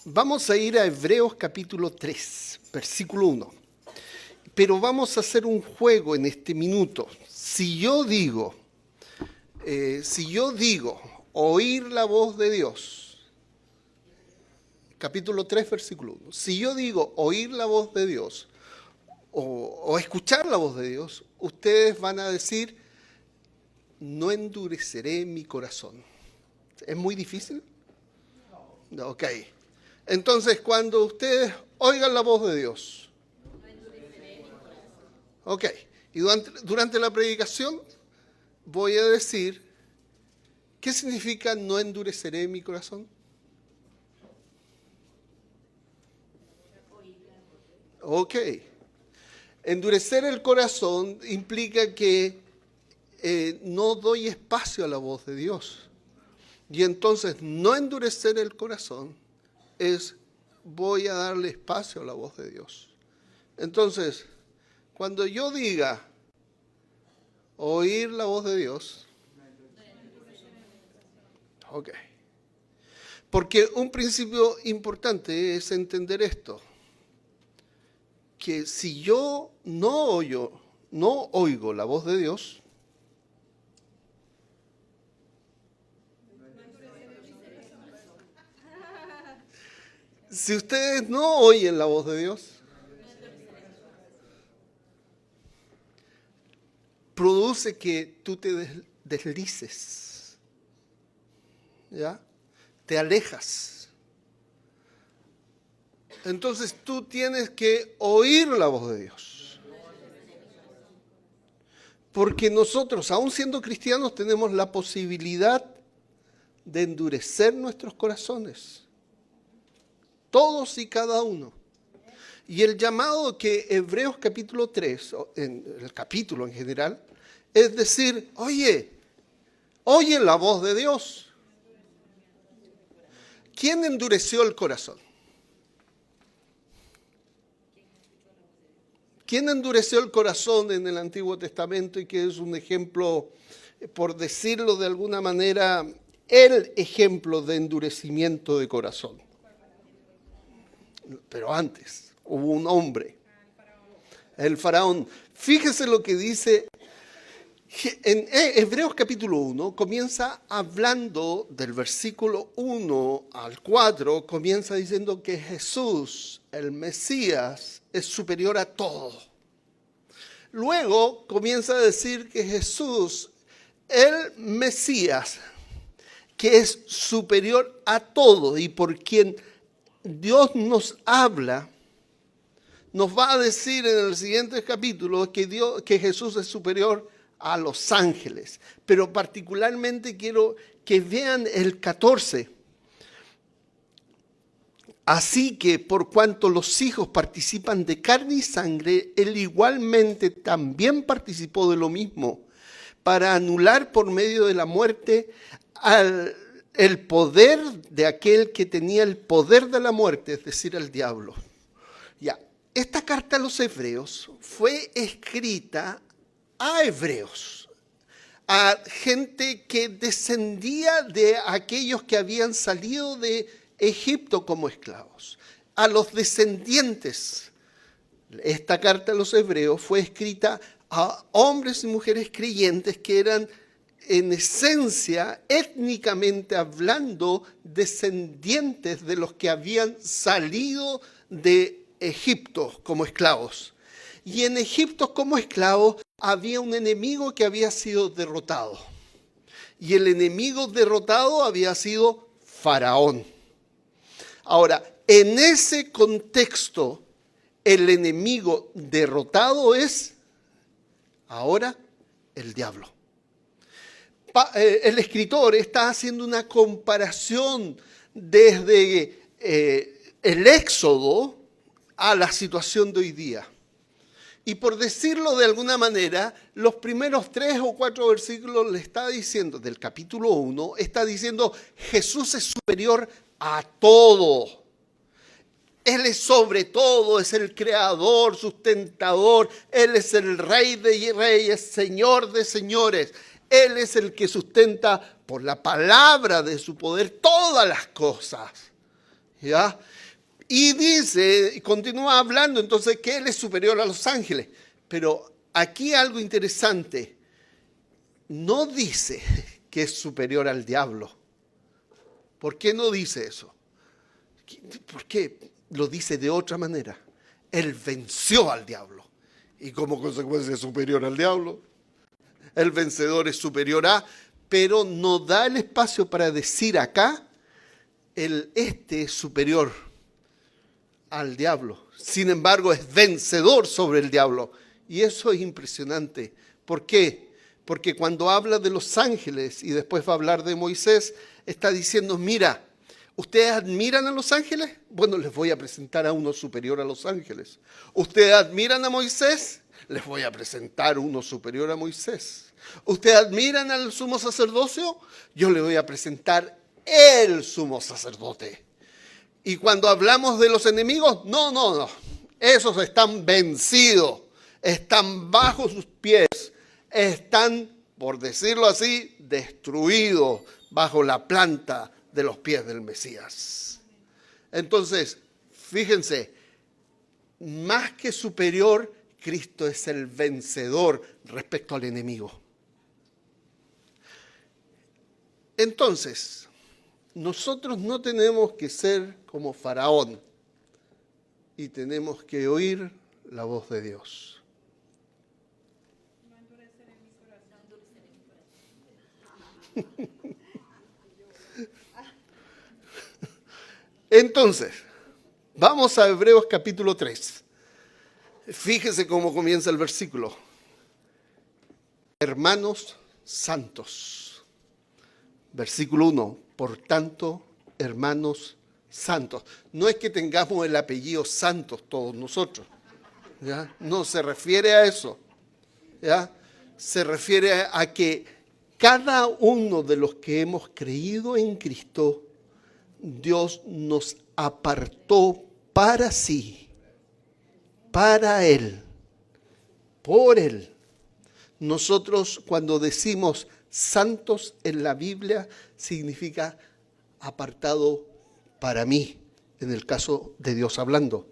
Vamos a ir a Hebreos capítulo 3, versículo 1. Pero vamos a hacer un juego en este minuto. Si yo digo, oír la voz de Dios, capítulo 3, versículo 1. Si yo digo oír la voz de Dios o escuchar la voz de Dios, ustedes van a decir, no endureceré mi corazón. ¿Es muy difícil? No, ok. Entonces, cuando ustedes oigan la voz de Dios, ok, y durante la predicación voy a decir, ¿qué significa no endureceré mi corazón? Ok, endurecer el corazón implica que no doy espacio a la voz de Dios. Y entonces no endurecer el corazón es voy a darle espacio a la voz de Dios. Entonces, cuando yo diga oír la voz de Dios, ok. Porque un principio importante es entender esto, que si yo no oigo la voz de Dios, si ustedes no oyen la voz de Dios, produce que tú te deslices, ¿ya? Te alejas. Entonces tú tienes que oír la voz de Dios. Porque nosotros, aún siendo cristianos, tenemos la posibilidad de endurecer nuestros corazones. Todos y cada uno. Y el llamado que Hebreos capítulo 3, en el capítulo en general, es decir, oye la voz de Dios. ¿Quién endureció el corazón? ¿Quién endureció el corazón en el Antiguo Testamento y que es un ejemplo, por decirlo de alguna manera, el ejemplo de endurecimiento de corazón? Pero antes hubo un hombre, el faraón. Fíjese lo que dice en Hebreos capítulo 1, comienza hablando del versículo 1 al 4, comienza diciendo que Jesús, el Mesías, es superior a todo. Luego comienza a decir que Jesús, el Mesías, que es superior a todo y por quien Dios nos habla, nos va a decir en el siguiente capítulo que Jesús es superior a los ángeles. Pero particularmente quiero que vean el 14. Así que por cuanto los hijos participan de carne y sangre, él igualmente también participó de lo mismo, para anular por medio de la muerte el poder de aquel que tenía el poder de la muerte, es decir, el diablo. Ya, esta carta a los hebreos fue escrita a hebreos, a gente que descendía de aquellos que habían salido de Egipto como esclavos, a los descendientes. Esta carta a los hebreos fue escrita a hombres y mujeres creyentes que eran en esencia, étnicamente hablando, descendientes de los que habían salido de Egipto como esclavos. Y en Egipto como esclavos había un enemigo que había sido derrotado. Y el enemigo derrotado había sido Faraón. Ahora, en ese contexto, el enemigo derrotado es ahora el diablo. El escritor está haciendo una comparación desde el Éxodo a la situación de hoy día. Y por decirlo de alguna manera, los primeros 3 o 4 versículos le está diciendo, del capítulo 1, está diciendo Jesús es superior a todo. Él es sobre todo, es el creador, sustentador, Él es el rey de reyes, señor de señores. Él es el que sustenta por la palabra de su poder todas las cosas. ¿Ya? Y dice, y continúa hablando entonces que Él es superior a los ángeles. Pero aquí algo interesante. No dice que es superior al diablo. ¿Por qué no dice eso? ¿Por qué lo dice de otra manera? Él venció al diablo. Y como consecuencia es superior al diablo. El vencedor es superior a, pero no da el espacio para decir acá, este es superior al diablo. Sin embargo, es vencedor sobre el diablo. Y eso es impresionante. ¿Por qué? Porque cuando habla de los ángeles y después va a hablar de Moisés, está diciendo, mira, ¿ustedes admiran a los ángeles? Bueno, les voy a presentar a uno superior a los ángeles. ¿Ustedes admiran a Moisés? Les voy a presentar uno superior a Moisés. ¿Ustedes admiran al sumo sacerdocio? Yo les voy a presentar el sumo sacerdote. Y cuando hablamos de los enemigos, no. Esos están vencidos, están bajo sus pies, están, por decirlo así, destruidos bajo la planta de los pies del Mesías. Entonces, fíjense, más que superior, Cristo es el vencedor respecto al enemigo. Entonces, nosotros no tenemos que ser como Faraón y tenemos que oír la voz de Dios. Entonces, vamos a Hebreos capítulo 3. Fíjese cómo comienza el versículo. Hermanos santos. Versículo 1. Por tanto, hermanos santos. No es que tengamos el apellido Santos todos nosotros. ¿Ya? No se refiere a eso. ¿Ya? Se refiere a que cada uno de los que hemos creído en Cristo, Dios nos apartó para sí, para Él, por Él. Nosotros cuando decimos santos en la Biblia significa apartado para mí, en el caso de Dios hablando.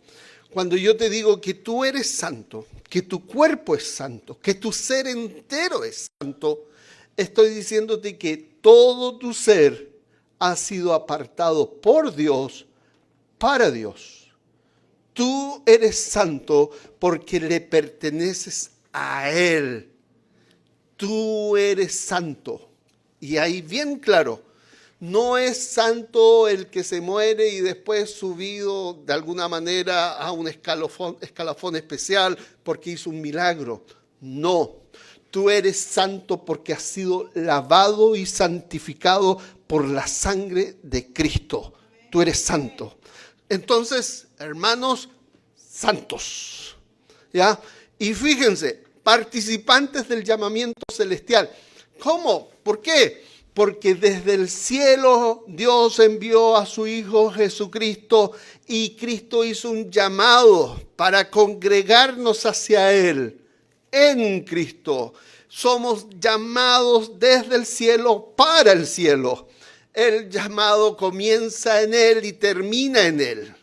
Cuando yo te digo que tú eres santo, que tu cuerpo es santo, que tu ser entero es santo, estoy diciéndote que todo tu ser ha sido apartado por Dios, para Dios. Tú eres santo porque le perteneces a Él. Tú eres santo. Y ahí bien claro, no es santo el que se muere y después subido de alguna manera a un escalafón especial porque hizo un milagro. No, tú eres santo porque has sido lavado y santificado por la sangre de Cristo. Tú eres santo. Entonces, hermanos santos, ¿ya? Y fíjense, participantes del llamamiento celestial. ¿Cómo? ¿Por qué? Porque desde el cielo Dios envió a su Hijo Jesucristo y Cristo hizo un llamado para congregarnos hacia Él. En Cristo somos llamados desde el cielo para el cielo. El llamado comienza en Él y termina en Él.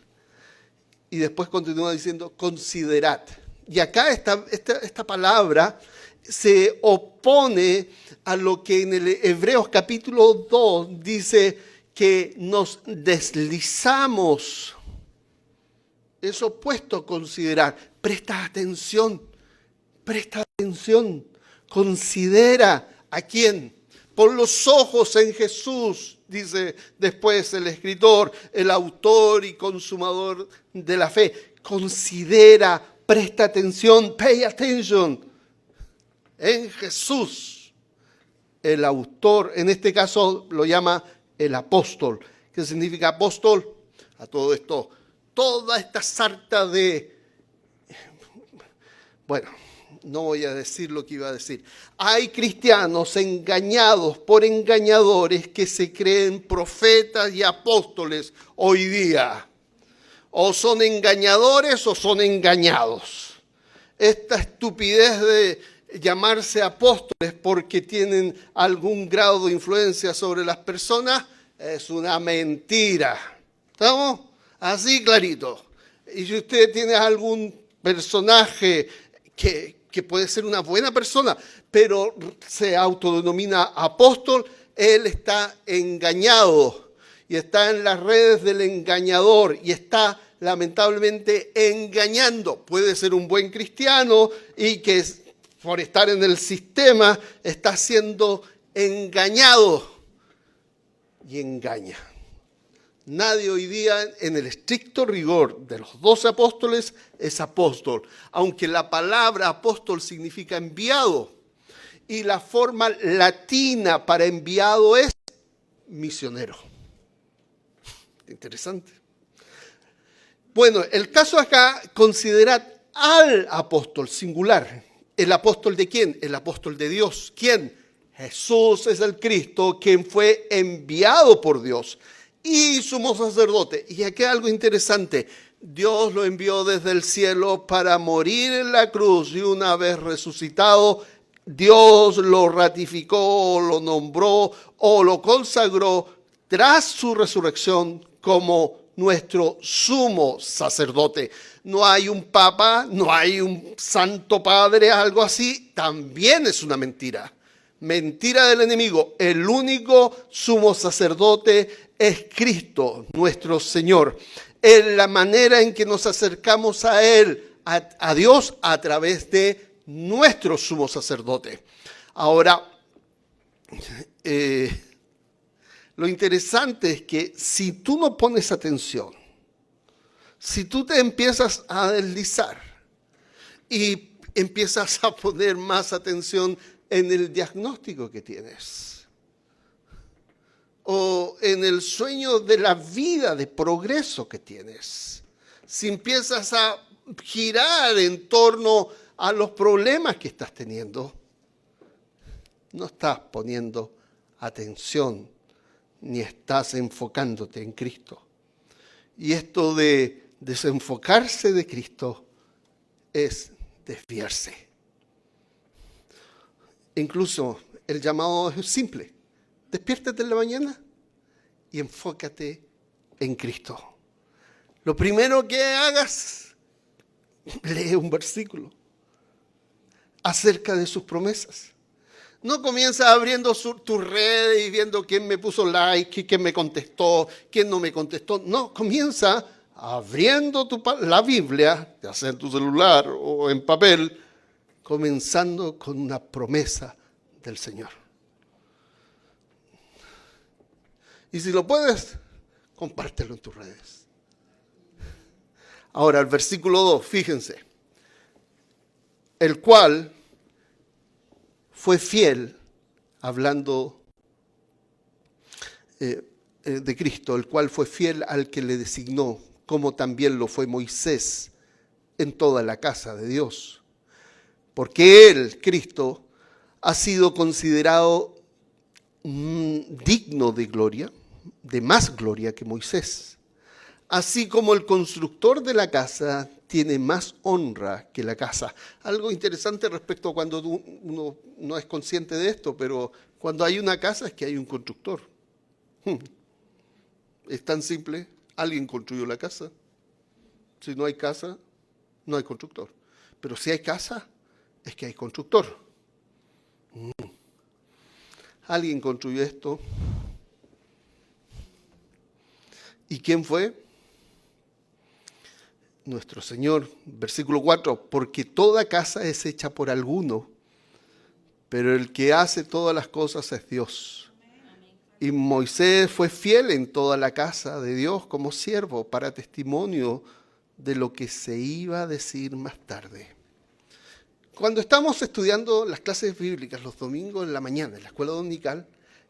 Y después continúa diciendo, considerad. Y acá esta palabra se opone a lo que en el Hebreos capítulo 2 dice que nos deslizamos. Es opuesto a considerar. Presta atención, considera a quién. Pon los ojos en Jesús, dice después el escritor, el autor y consumador de la fe. Considera, presta atención, pay attention. En Jesús, el autor, en este caso lo llama el apóstol. ¿Qué significa apóstol? A todo esto, toda esta sarta de... Bueno, no voy a decir lo que iba a decir. Hay cristianos engañados por engañadores que se creen profetas y apóstoles hoy día. O son engañadores o son engañados. Esta estupidez de llamarse apóstoles porque tienen algún grado de influencia sobre las personas es una mentira. ¿Estamos? Así clarito. Y si usted tiene algún personaje que puede ser una buena persona, pero se autodenomina apóstol, él está engañado y está en las redes del engañador y está lamentablemente engañando. Puede ser un buen cristiano y que por estar en el sistema está siendo engañado y engaña. Nadie hoy día, en el estricto rigor de los 12 apóstoles, es apóstol. Aunque la palabra apóstol significa enviado. Y la forma latina para enviado es misionero. Interesante. Bueno, el caso acá, considerad al apóstol singular. ¿El apóstol de quién? El apóstol de Dios. ¿Quién? Jesús es el Cristo, quien fue enviado por Dios. Y sumo sacerdote. Y aquí hay algo interesante. Dios lo envió desde el cielo para morir en la cruz y una vez resucitado, Dios lo ratificó, lo nombró o lo consagró tras su resurrección como nuestro sumo sacerdote. No hay un papa, no hay un santo padre, algo así. También es una mentira. Mentira del enemigo. El único sumo sacerdote es Cristo, nuestro Señor. Es la manera en que nos acercamos a Él, a Dios, a través de nuestro sumo sacerdote. Ahora, lo interesante es que si tú no pones atención, si tú te empiezas a deslizar y empiezas a poner más atención en el diagnóstico que tienes, o en el sueño de la vida de progreso que tienes, si empiezas a girar en torno a los problemas que estás teniendo, no estás poniendo atención ni estás enfocándote en Cristo. Y esto de desenfocarse de Cristo es desviarse. Incluso el llamado es simple. Despiértate en la mañana y enfócate en Cristo. Lo primero que hagas, lee un versículo acerca de sus promesas. No comienza abriendo tus redes y viendo quién me puso like, quién me contestó, quién no me contestó. No, comienza abriendo la Biblia, ya sea en tu celular o en papel, comenzando con una promesa del Señor. Y si lo puedes, compártelo en tus redes. Ahora, el versículo 2, fíjense. El cual fue fiel, hablando de Cristo, el cual fue fiel al que le designó, como también lo fue Moisés en toda la casa de Dios. Porque él, Cristo, ha sido considerado digno de gloria, de más gloria que Moisés. Así como el constructor de la casa tiene más honra que la casa. Algo interesante respecto a cuando uno no es consciente de esto, pero cuando hay una casa es que hay un constructor. Es tan simple, alguien construyó la casa. Si no hay casa, no hay constructor. Pero si hay casa, es que hay constructor. Alguien construyó esto. ¿Y quién fue? Nuestro Señor. Versículo 4, porque toda casa es hecha por alguno, pero el que hace todas las cosas es Dios. Y Moisés fue fiel en toda la casa de Dios como siervo para testimonio de lo que se iba a decir más tarde. Cuando estamos estudiando las clases bíblicas los domingos en la mañana, en la escuela dominical,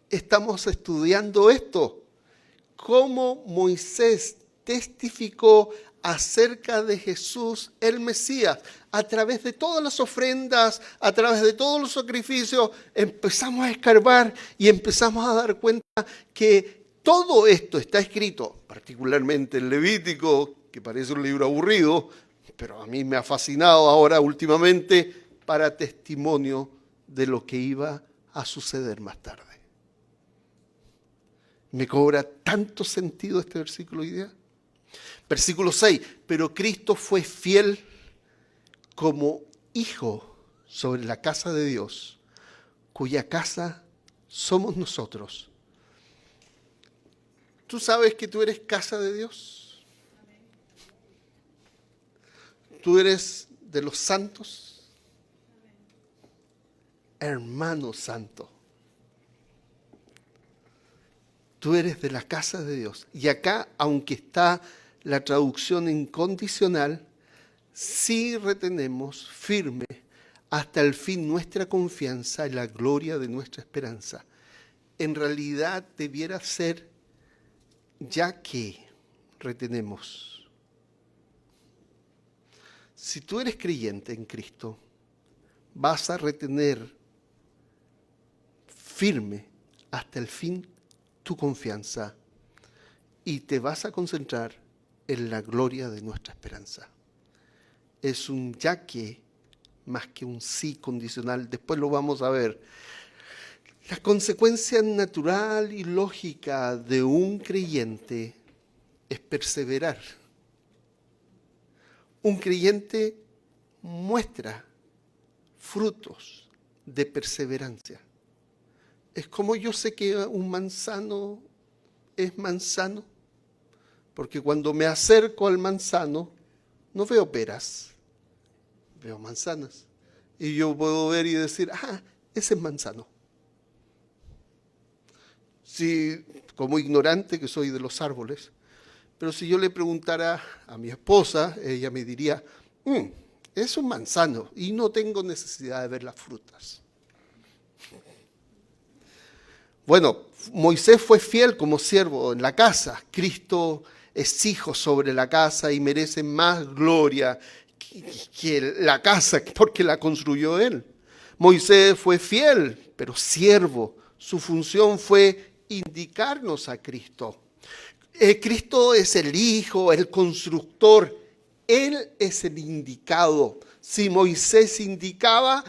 estamos estudiando esto. Cómo Moisés testificó acerca de Jesús, el Mesías, a través de todas las ofrendas, a través de todos los sacrificios, empezamos a escarbar y empezamos a dar cuenta que todo esto está escrito, particularmente en Levítico, que parece un libro aburrido, pero a mí me ha fascinado ahora últimamente, para testimonio de lo que iba a suceder más tarde. Me cobra tanto sentido este versículo hoy día. Versículo 6, pero Cristo fue fiel como hijo sobre la casa de Dios, cuya casa somos nosotros. ¿Tú sabes que tú eres casa de Dios? ¿Tú eres de los santos? Hermano santo. Tú eres de la casa de Dios. Y acá, aunque está la traducción incondicional, sí retenemos firme hasta el fin nuestra confianza y la gloria de nuestra esperanza. En realidad debiera ser ya que retenemos. Si tú eres creyente en Cristo, vas a retener firme hasta el fin tu confianza y te vas a concentrar en la gloria de nuestra esperanza. Es un ya que más que un sí condicional. Después lo vamos a ver. La consecuencia natural y lógica de un creyente es perseverar. Un creyente muestra frutos de perseverancia. Es como yo sé que un manzano es manzano, porque cuando me acerco al manzano no veo peras, veo manzanas. Y yo puedo ver y decir, ese es manzano. Si, como ignorante que soy de los árboles, pero si yo le preguntara a mi esposa, ella me diría, es un manzano y no tengo necesidad de ver las frutas. Bueno, Moisés fue fiel como siervo en la casa. Cristo es hijo sobre la casa y merece más gloria que la casa porque la construyó él. Moisés fue fiel, pero siervo. Su función fue indicarnos a Cristo. Cristo es el Hijo, el constructor. Él es el indicado. Si Moisés indicaba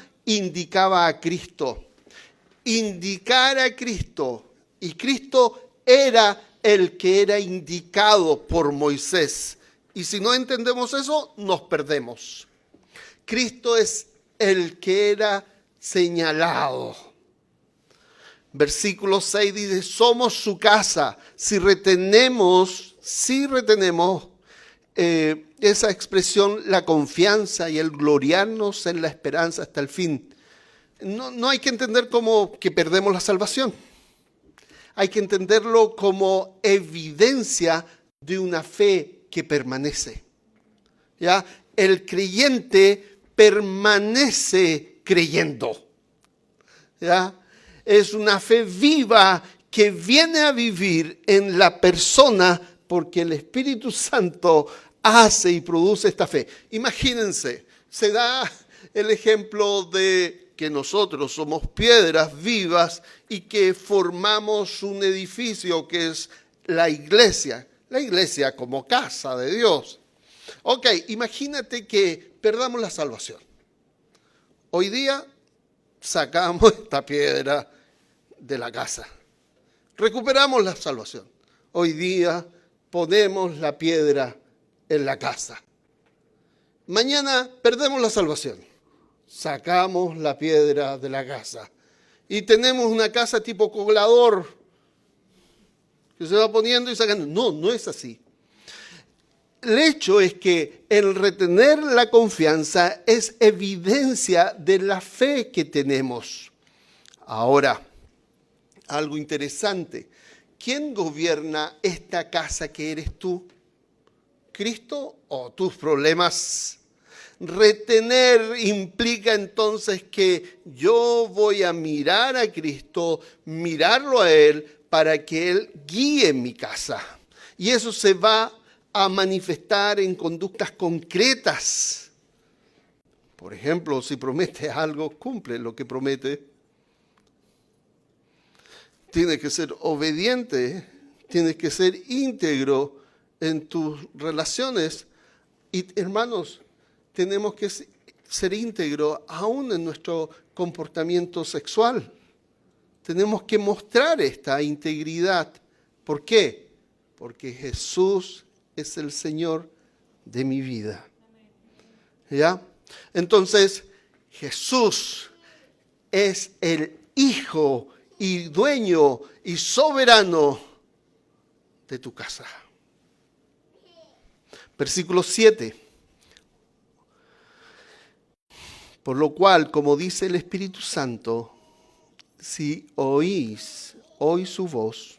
a Cristo. Indicar a Cristo. Y Cristo era el que era indicado por Moisés. Y si no entendemos eso, nos perdemos. Cristo es el que era señalado. Versículo 6 dice, somos su casa. Si retenemos esa expresión, la confianza y el gloriarnos en la esperanza hasta el fin. No hay que entender como que perdemos la salvación. Hay que entenderlo como evidencia de una fe que permanece. ¿Ya? El creyente permanece creyendo. ¿Ya? Es una fe viva que viene a vivir en la persona porque el Espíritu Santo hace y produce esta fe. Imagínense, se da el ejemplo de que nosotros somos piedras vivas y que formamos un edificio que es la iglesia como casa de Dios. Ok, imagínate que perdamos la salvación. Hoy día sacamos esta piedra de la casa. Recuperamos la salvación. Hoy día ponemos la piedra en la casa. Mañana perdemos la salvación. Sacamos la piedra de la casa. Y tenemos una casa tipo colador que se va poniendo y sacando. No es así. El hecho es que el retener la confianza es evidencia de la fe que tenemos. Ahora, algo interesante. ¿Quién gobierna esta casa que eres tú? ¿Cristo o tus problemas? Retener implica entonces que yo voy a mirar a Cristo, mirarlo a Él para que Él guíe mi casa. Y eso se va a manifestar en conductas concretas. Por ejemplo, si promete algo, cumple lo que promete. Tienes que ser obediente, tienes que ser íntegro en tus relaciones. Y hermanos, tenemos que ser íntegros aún en nuestro comportamiento sexual. Tenemos que mostrar esta integridad. ¿Por qué? Porque Jesús es el Señor de mi vida. ¿Ya? Entonces, Jesús es el Hijo y dueño y soberano de tu casa. Versículo 7. Por lo cual, como dice el Espíritu Santo, si oís hoy su voz,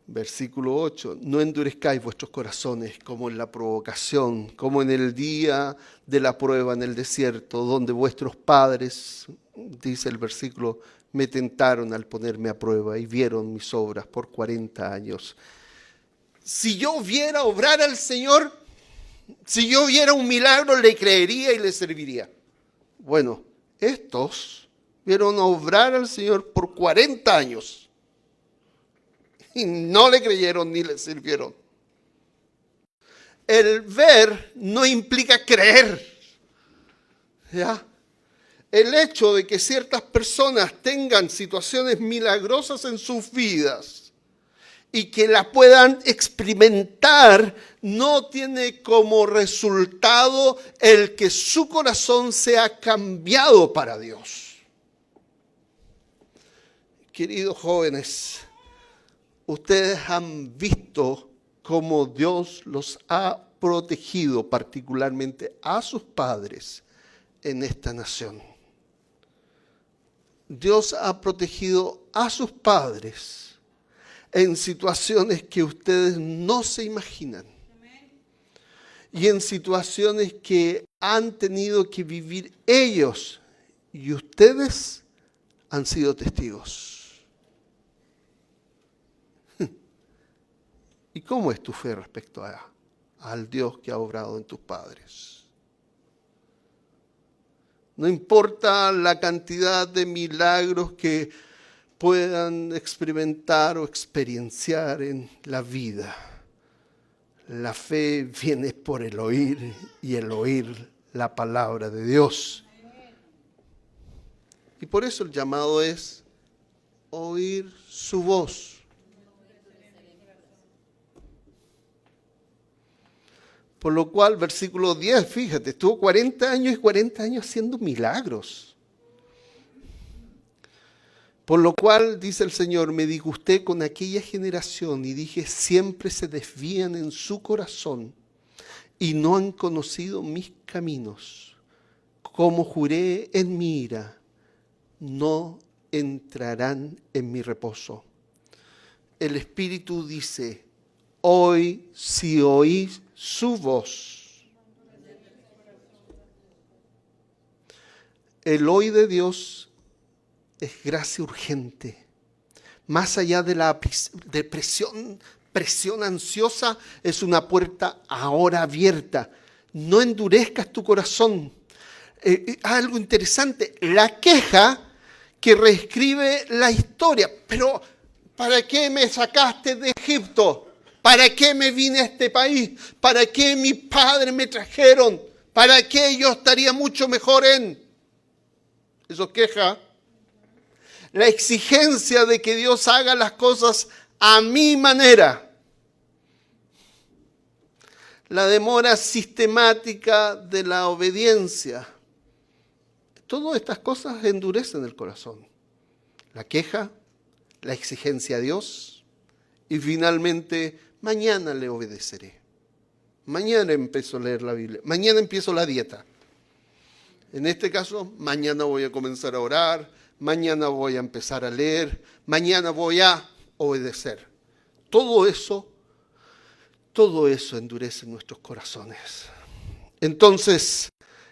versículo 8, no endurezcáis vuestros corazones como en la provocación, como en el día de la prueba en el desierto, donde vuestros padres, dice el versículo, me tentaron al ponerme a prueba y vieron mis obras por 40 años. Si yo viera obrar al Señor, si yo viera un milagro, le creería y le serviría. Bueno, estos vieron obrar al Señor por 40 años. Y no le creyeron ni le sirvieron. El ver no implica creer. ¿Ya? El hecho de que ciertas personas tengan situaciones milagrosas en sus vidas y que la puedan experimentar no tiene como resultado el que su corazón sea cambiado para Dios. Queridos jóvenes, ustedes han visto cómo Dios los ha protegido, particularmente a sus padres en esta nación. Dios ha protegido a sus padres en situaciones que ustedes no se imaginan. Y en situaciones que han tenido que vivir ellos y ustedes han sido testigos. ¿Y cómo es tu fe respecto al Dios que ha obrado en tus padres? No importa la cantidad de milagros que puedan experimentar o experienciar en la vida. La fe viene por el oír y el oír la palabra de Dios. Y por eso el llamado es oír su voz. Por lo cual, versículo 10, fíjate, estuvo 40 años y 40 años haciendo milagros. Por lo cual, dice el Señor, me disgusté con aquella generación y dije, siempre se desvían en su corazón y no han conocido mis caminos. Como juré en mi ira, no entrarán en mi reposo. El Espíritu dice, hoy si oís su voz. El hoy de Dios es gracia urgente. Más allá de la presión ansiosa, es una puerta ahora abierta. No endurezcas tu corazón. Algo interesante, la queja que reescribe la historia. Pero, ¿para qué me sacaste de Egipto? ¿Para qué me vine a este país? ¿Para qué mis padres me trajeron? ¿Para qué yo estaría mucho mejor en? Eso es queja. La exigencia de que Dios haga las cosas a mi manera. La demora sistemática de la obediencia. Todas estas cosas endurecen el corazón. La queja, la exigencia a Dios y finalmente, mañana le obedeceré. Mañana empiezo a leer la Biblia. Mañana empiezo la dieta. En este caso, mañana voy a comenzar a orar. Mañana voy a empezar a leer. Mañana voy a obedecer. Todo eso endurece nuestros corazones. Entonces,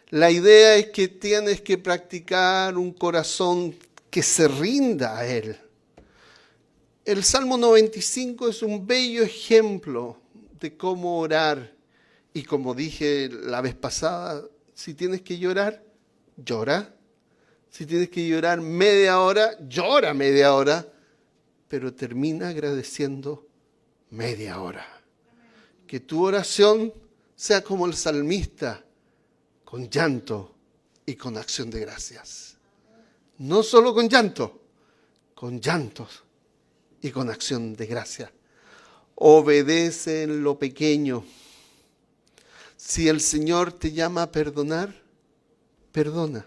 la idea es que tienes que practicar un corazón que se rinda a Él. El Salmo 95 es un bello ejemplo de cómo orar. Y como dije la vez pasada, si tienes que llorar, llora. Si tienes que llorar media hora, llora media hora. Pero termina agradeciendo media hora. Que tu oración sea como el salmista, con llanto y con acción de gracias. No solo con llanto, con llantos y con acción de gracia. Obedece en lo pequeño. Si el Señor te llama a perdonar, perdona.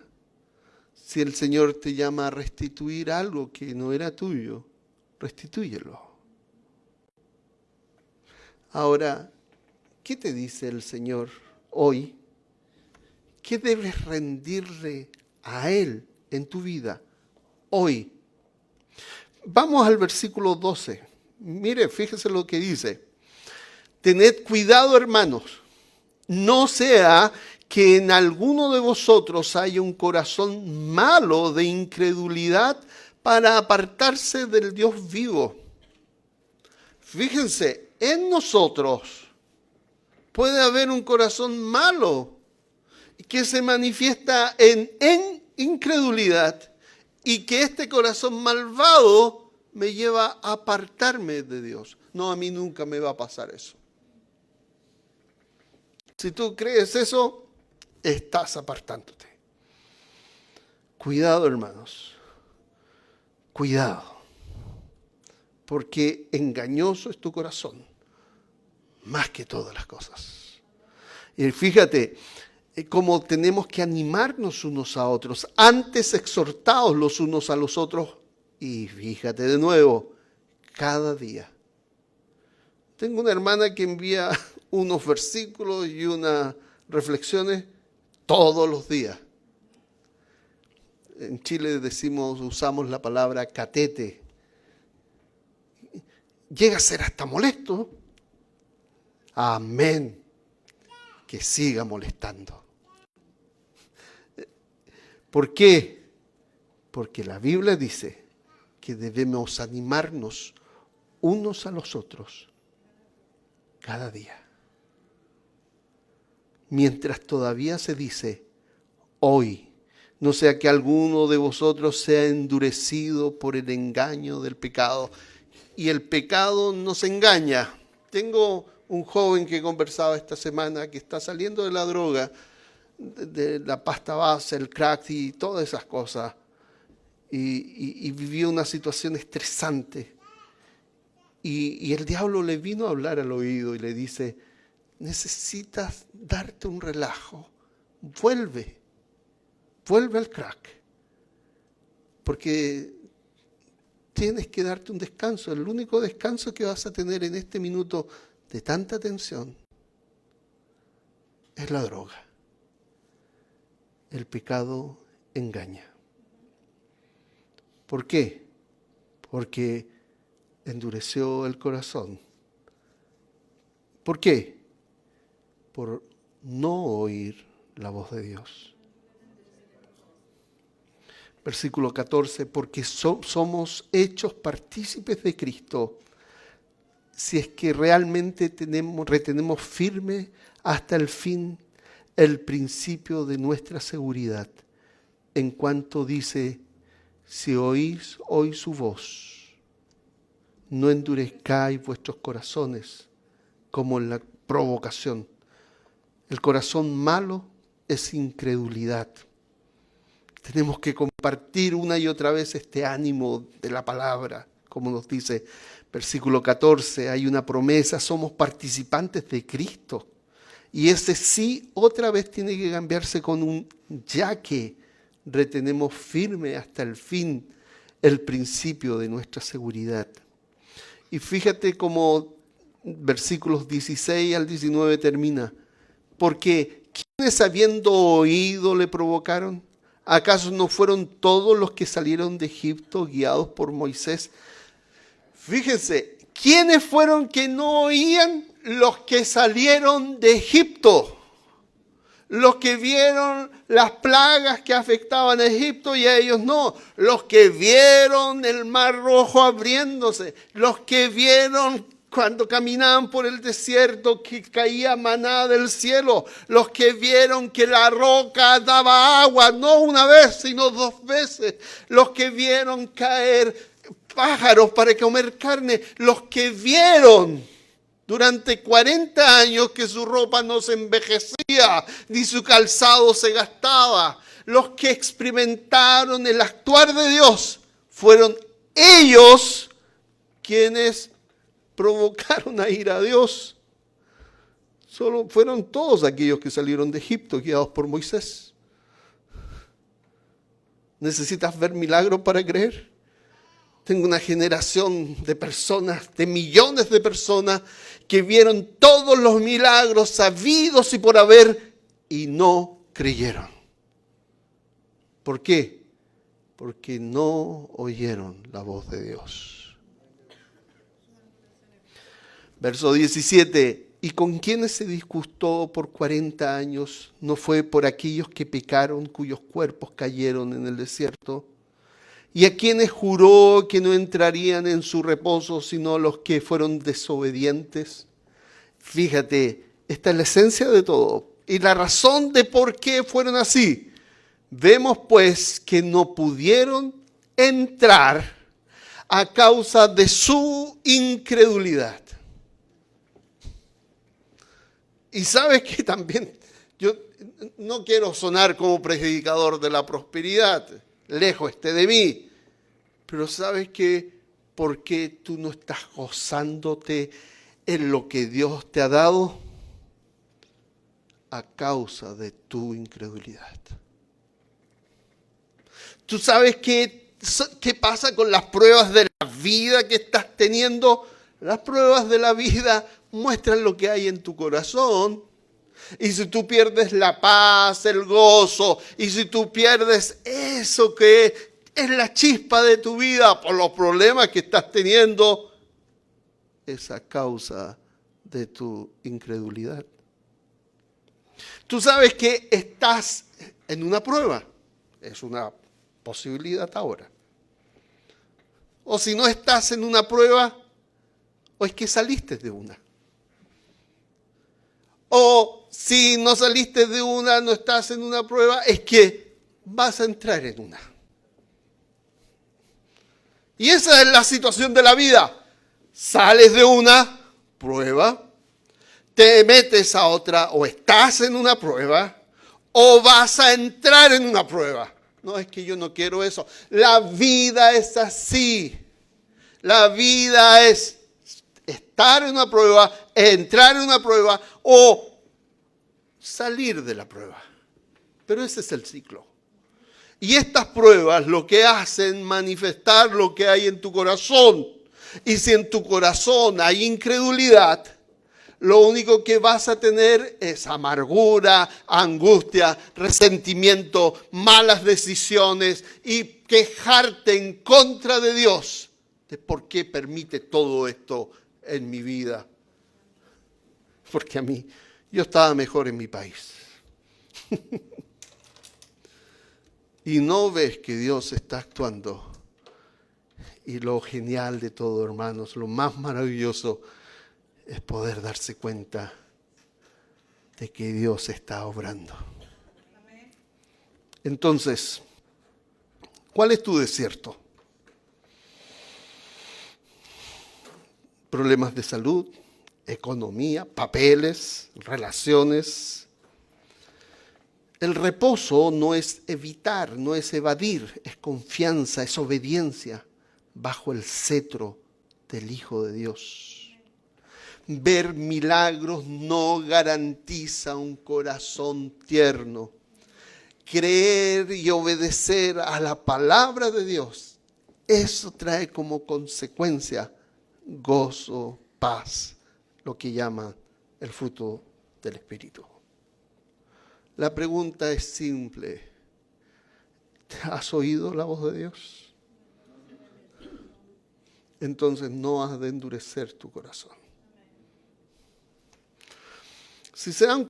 Si el Señor te llama a restituir algo que no era tuyo, restitúyelo. Ahora, ¿qué te dice el Señor hoy? ¿Qué debes rendirle a Él en tu vida hoy? Vamos al versículo 12. Mire, fíjese lo que dice. Tened cuidado, hermanos, no sea que en alguno de vosotros haya un corazón malo de incredulidad para apartarse del Dios vivo. Fíjense, en nosotros puede haber un corazón malo que se manifiesta en incredulidad y que este corazón malvado me lleva a apartarme de Dios. No, a mí nunca me va a pasar eso. Si tú crees eso, estás apartándote. Cuidado, hermanos. Cuidado. Porque engañoso es tu corazón, más que todas las cosas. Y fíjate cómo tenemos que animarnos unos a otros, antes exhortados los unos a los otros. Y fíjate de nuevo, cada día. Tengo una hermana que envía unos versículos y unas reflexiones todos los días. En Chile usamos la palabra catete. Llega a ser hasta molesto. Amén. Que siga molestando. ¿Por qué? Porque la Biblia dice que debemos animarnos unos a los otros cada día. Mientras todavía se dice hoy, no sea que alguno de vosotros sea endurecido por el engaño del pecado. Y el pecado nos engaña. Tengo un joven que conversaba esta semana que está saliendo de la droga, de la pasta base, el crack y todas esas cosas. Y vivió una situación estresante. Y el diablo le vino a hablar al oído y le dice, necesitas darte un relajo. Vuelve al crack. Porque tienes que darte un descanso. El único descanso que vas a tener en este minuto de tanta tensión es la droga. El pecado engaña. ¿Por qué? Porque endureció el corazón. ¿Por qué? Por no oír la voz de Dios. Versículo 14, porque somos hechos partícipes de Cristo, si es que realmente retenemos firme hasta el fin el principio de nuestra seguridad, en cuanto dice, si oís hoy su voz, no endurezcáis vuestros corazones como en la provocación. El corazón malo es incredulidad. Tenemos que compartir una y otra vez este ánimo de la palabra, como nos dice versículo 14, hay una promesa, somos participantes de Cristo. Y ese sí otra vez tiene que cambiarse con un ya que retenemos firme hasta el fin el principio de nuestra seguridad. Y fíjate cómo versículos 16 al 19 termina. Porque ¿quiénes habiendo oído le provocaron? ¿Acaso no fueron todos los que salieron de Egipto guiados por Moisés? Fíjense, ¿quiénes fueron que no oían? Los que salieron de Egipto. Los que vieron las plagas que afectaban a Egipto y a ellos no. Los que vieron el mar rojo abriéndose. Los que vieron cuando caminaban por el desierto que caía maná del cielo. Los que vieron que la roca daba agua, no una vez, sino 2 veces. Los que vieron caer pájaros para comer carne. Los que vieron durante 40 años que su ropa no se envejecía, ni su calzado se gastaba. Los que experimentaron el actuar de Dios fueron ellos quienes provocaron a ir a Dios. Solo fueron todos aquellos que salieron de Egipto guiados por Moisés. ¿Necesitas ver milagros para creer? Tengo una generación de personas, de millones de personas que vieron todos los milagros sabidos y por haber y no creyeron. ¿Por qué? Porque no oyeron la voz de Dios. Verso 17. ¿Y con quiénes se disgustó por 40 años? ¿No fue por aquellos que pecaron, cuyos cuerpos cayeron en el desierto? ¿Y a quienes juró que no entrarían en su reposo, sino los que fueron desobedientes? Fíjate, esta es la esencia de todo. Y la razón de por qué fueron así. Vemos pues que no pudieron entrar a causa de su incredulidad. Y sabes que también, yo no quiero sonar como predicador de la prosperidad, lejos esté de mí, pero sabes que ¿por qué tú no estás gozándote en lo que Dios te ha dado? A causa de tu incredulidad. ¿Tú sabes qué pasa con las pruebas de la vida que estás teniendo? Las pruebas de la vida muestran lo que hay en tu corazón. Y si tú pierdes la paz, el gozo, y si tú pierdes eso que es la chispa de tu vida por los problemas que estás teniendo, es a causa de tu incredulidad. Tú sabes que estás en una prueba. Es una posibilidad ahora. O si no estás en una prueba, o es que saliste de una. O si no saliste de una, no estás en una prueba, es que vas a entrar en una. Y esa es la situación de la vida. Sales de una prueba, te metes a otra, o estás en una prueba, o vas a entrar en una prueba. No, es que yo no quiero eso. La vida es así. La vida es estar en una prueba, entrar en una prueba o salir de la prueba. Pero ese es el ciclo. Y estas pruebas lo que hacen manifestar lo que hay en tu corazón. Y si en tu corazón hay incredulidad, lo único que vas a tener es amargura, angustia, resentimiento, malas decisiones y quejarte en contra de Dios de por qué permite todo esto en mi vida. Porque a mí, yo estaba mejor en mi país. Y no ves que Dios está actuando. Y lo genial de todo, hermanos, lo más maravilloso es poder darse cuenta de que Dios está obrando. Entonces, ¿cuál es tu desierto? Problemas de salud, economía, papeles, relaciones. El reposo no es evitar, no es evadir, es confianza, es obediencia bajo el cetro del Hijo de Dios. Ver milagros no garantiza un corazón tierno. Creer y obedecer a la palabra de Dios, eso trae como consecuencia gozo, paz, lo que llaman el fruto del Espíritu. La pregunta es simple. ¿Has oído la voz de Dios? Entonces no has de endurecer tu corazón. Si se dan